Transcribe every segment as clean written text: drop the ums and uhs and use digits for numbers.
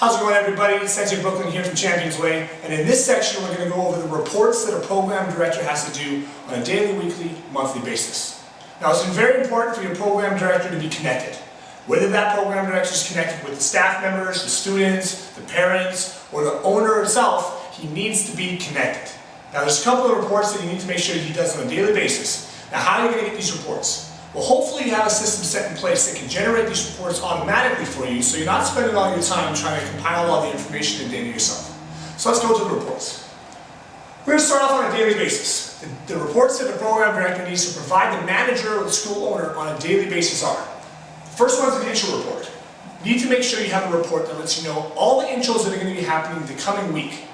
How's it going, everybody? It's Sensei Brooklyn here from Champions Way, and in this section we're going to go over the reports that a program director has to do on a daily, weekly, monthly basis. Now, it's very important for your program director to be connected. Whether that program director is connected with the staff members, the students, the parents, or the owner himself, he needs to be connected. Now, there's a couple of reports that you need to make sure he does on a daily basis. Now, how are you going to get these reports? Well, hopefully you have a system set in place that can generate these reports automatically for you, so you're not spending all your time trying to compile all the information and data yourself. So let's go to the reports. We're going to start off on a daily basis. The reports that the program director needs to provide the manager or the school owner on a daily basis are: the first one is an intro report. You need to make sure you have a report that lets you know all the intros that are going to be happening the coming week.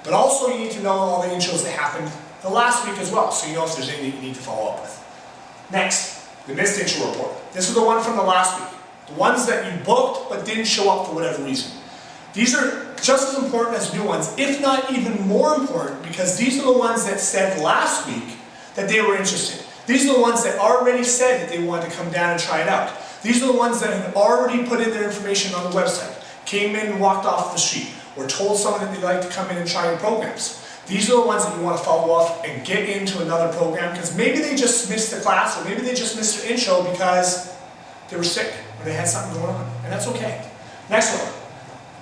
But also you need to know all the intros that happened the last week as well, so you know if there's anything you need to follow up with. Next, the missed intro report. This is the one from the last week. The ones that you booked but didn't show up for whatever reason. These are just as important as new ones, if not even more important, because these are the ones that said last week that they were interested. These are the ones that already said that they wanted to come down and try it out. These are the ones that had already put in their information on the website, came in and walked off the street, or told someone that they'd like to come in and try your programs. These are the ones that you want to follow up and get into another program, because maybe they just missed the class, or maybe they just missed their intro because they were sick or they had something going on, and that's okay. Next one,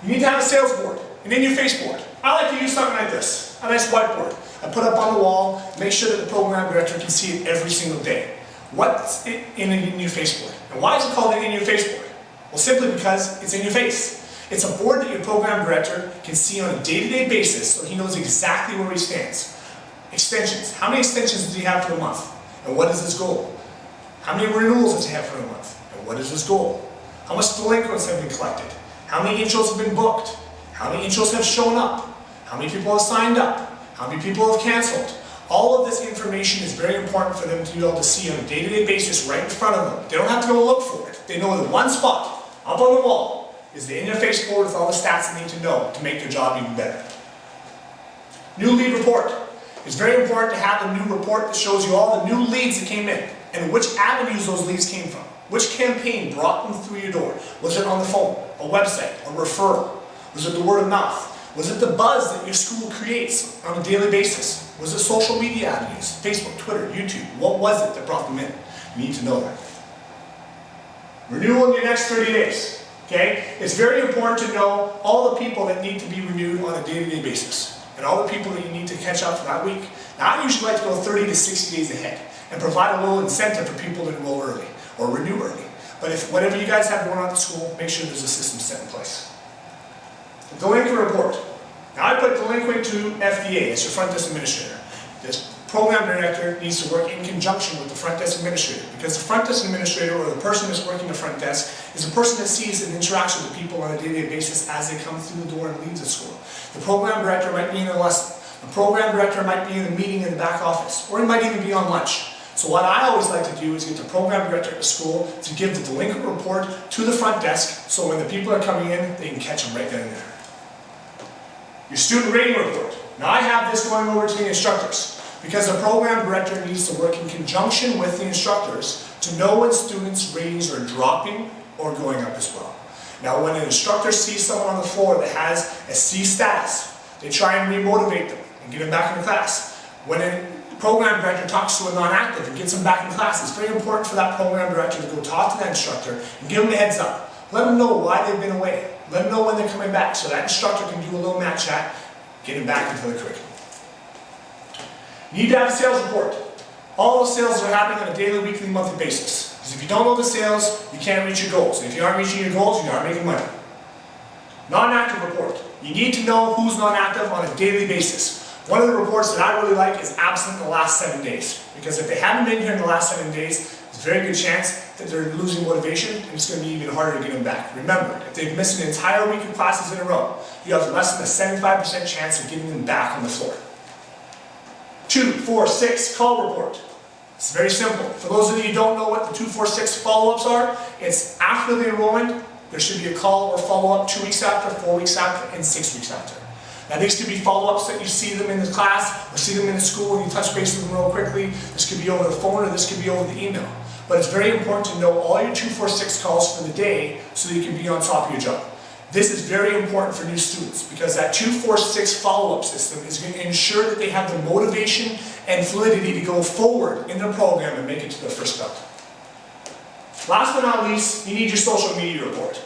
you need to have a sales board, an in-your-face board. I like to use something like this, a nice whiteboard. I put up on the wall, make sure that the program director can see it every single day. What's in an in-your-face board? And why is it called an in-your-face board? Well, simply because it's in your face. It's a board that your program director can see on a day-to-day basis, so he knows exactly where he stands. Extensions. How many extensions does he have for the month? And what is his goal? How many renewals does he have for the month? And what is his goal? How much delinquents have been collected? How many intros have been booked? How many intros have shown up? How many people have signed up? How many people have canceled? All of this information is very important for them to be able to see on a day-to-day basis right in front of them. They don't have to go look for it. They know that one spot, up on the wall, is the in-your-face board with all the stats they need to know to make their job even better. New lead report. It's very important to have a new report that shows you all the new leads that came in and which avenues those leads came from. Which campaign brought them through your door? Was it on the phone, a website, a referral? Was it the word of mouth? Was it the buzz that your school creates on a daily basis? Was it social media avenues, Facebook, Twitter, YouTube? What was it that brought them in? You need to know that. Renewal in your next 30 days. Okay? It's very important to know all the people that need to be renewed on a day-to-day basis, and all the people that you need to catch up for that week. Now, I usually like to go 30 to 60 days ahead and provide a little incentive for people to enroll early or renew early. But if whatever you guys have going on at school, make sure there's a system set in place. The delinquent report. Now, I put delinquent to FDA as your front desk administrator. This program director needs to work in conjunction with the front desk administrator, because the front desk administrator, or the person that's working the front desk, is the person that sees and interacts with the people on a day-to-day basis as they come through the door and leave the school. The program director might be in a lesson. The program director might be in a meeting in the back office, or he might even be on lunch. So what I always like to do is get the program director at the school to give the delinquent report to the front desk, so when the people are coming in, they can catch them right then and there. Your student rating report. Now, I have this going over to the instructors, because the program director needs to work in conjunction with the instructors to know when students' ratings are dropping or going up as well. Now, when an instructor sees someone on the floor that has a C status, they try and re-motivate them and get them back into class. When a program director talks to a non-active and gets them back in class, it's very important for that program director to go talk to that instructor and give them a heads up. Let them know why they've been away. Let them know when they're coming back, so that instructor can do a little mat chat, get them back into the curriculum. You need to have a sales report. All the sales are happening on a daily, weekly, monthly basis. Because if you don't know the sales, you can't reach your goals. And if you aren't reaching your goals, you aren't making money. Non-active report. You need to know who's non-active on a daily basis. One of the reports that I really like is absent in the last 7 days. Because if they haven't been here in the last 7 days, there's a very good chance that they're losing motivation, and it's going to be even harder to get them back. Remember, if they've missed an entire week of classes in a row, you have less than a 75% chance of getting them back on the floor. 2, 4, 6 call report. It's very simple. For those of you who don't know what the 2, 4, 6 follow-ups are, it's after the enrollment, there should be a call or follow-up 2 weeks after, 4 weeks after, and 6 weeks after. Now, these could be follow-ups that you see them in the class or see them in the school and you touch base with them real quickly. This could be over the phone or this could be over the email. But it's very important to know all your 2, 4, 6 calls for the day so that you can be on top of your job. This is very important for new students because that 2-4-6 follow-up system is going to ensure that they have the motivation and fluidity to go forward in their program and make it to their first belt. Last but not least, you need your social media report.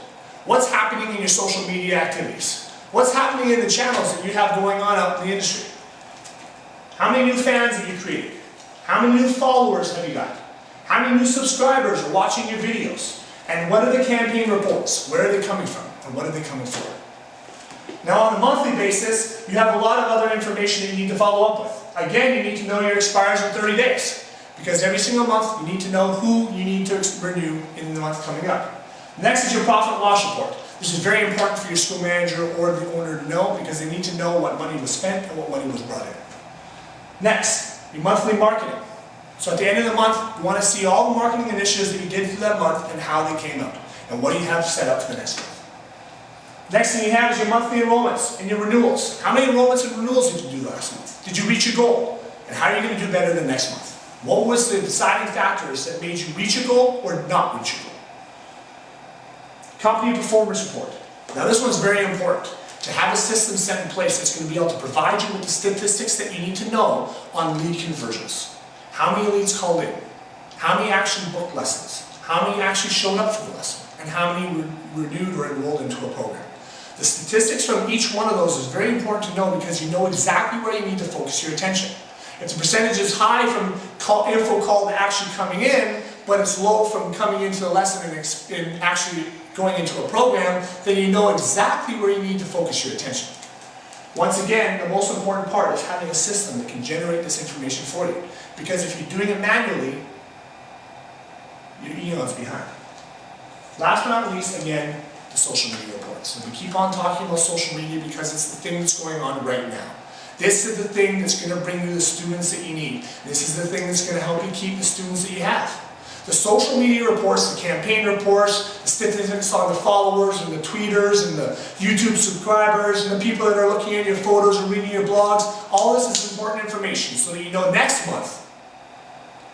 What's happening in your social media activities? What's happening in the channels that you have going on out in the industry? How many new fans have you created? How many new followers have you got? How many new subscribers are watching your videos? And what are the campaign reports? Where are they coming from? And what are they coming for? Now on a monthly basis, you have a lot of other information that you need to follow up with. Again, you need to know your expires in 30 days. Because every single month, you need to know who you need to renew in the month coming up. Next is your profit and loss report. This is very important for your school manager or the owner to know because they need to know what money was spent and what money was brought in. Next, your monthly marketing. So at the end of the month, you want to see all the marketing initiatives that you did through that month and how they came out. And what do you have set up for the next month. Next thing you have is your monthly enrollments and your renewals. How many enrollments and renewals did you do last month? Did you reach your goal? And how are you going to do better the next month? What was the deciding factors that made you reach a goal or not reach a goal? Company performance report. Now this one's very important. To have a system set in place that's going to be able to provide you with the statistics that you need to know on lead conversions. How many leads called in? How many actually booked lessons? How many actually showed up for the lesson? And how many were renewed or enrolled into a program? The statistics from each one of those is very important to know because you know exactly where you need to focus your attention. If the percentage is high from info call to actually coming in, but it's low from coming into the lesson and actually going into a program, then you know exactly where you need to focus your attention. Once again, the most important part is having a system that can generate this information for you. Because if you're doing it manually, you're eons behind. Last but not least, again, the social media reports. And we keep on talking about social media because it's the thing that's going on right now. This is the thing that's going to bring you the students that you need. This is the thing that's going to help you keep the students that you have. The social media reports, the campaign reports, the statistics on the followers and the tweeters and the YouTube subscribers and the people that are looking at your photos and reading your blogs, all this is important information so that you know next month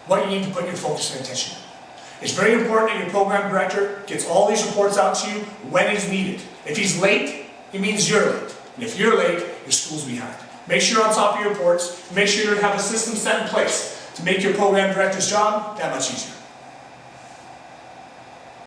what you need to put your focus and attention on. It's very important that your program director gets all these reports out to you when it's needed. If he's late, it means you're late. And if you're late, your school's behind. Make sure you're on top of your reports. Make sure you have a system set in place to make your program director's job that much easier.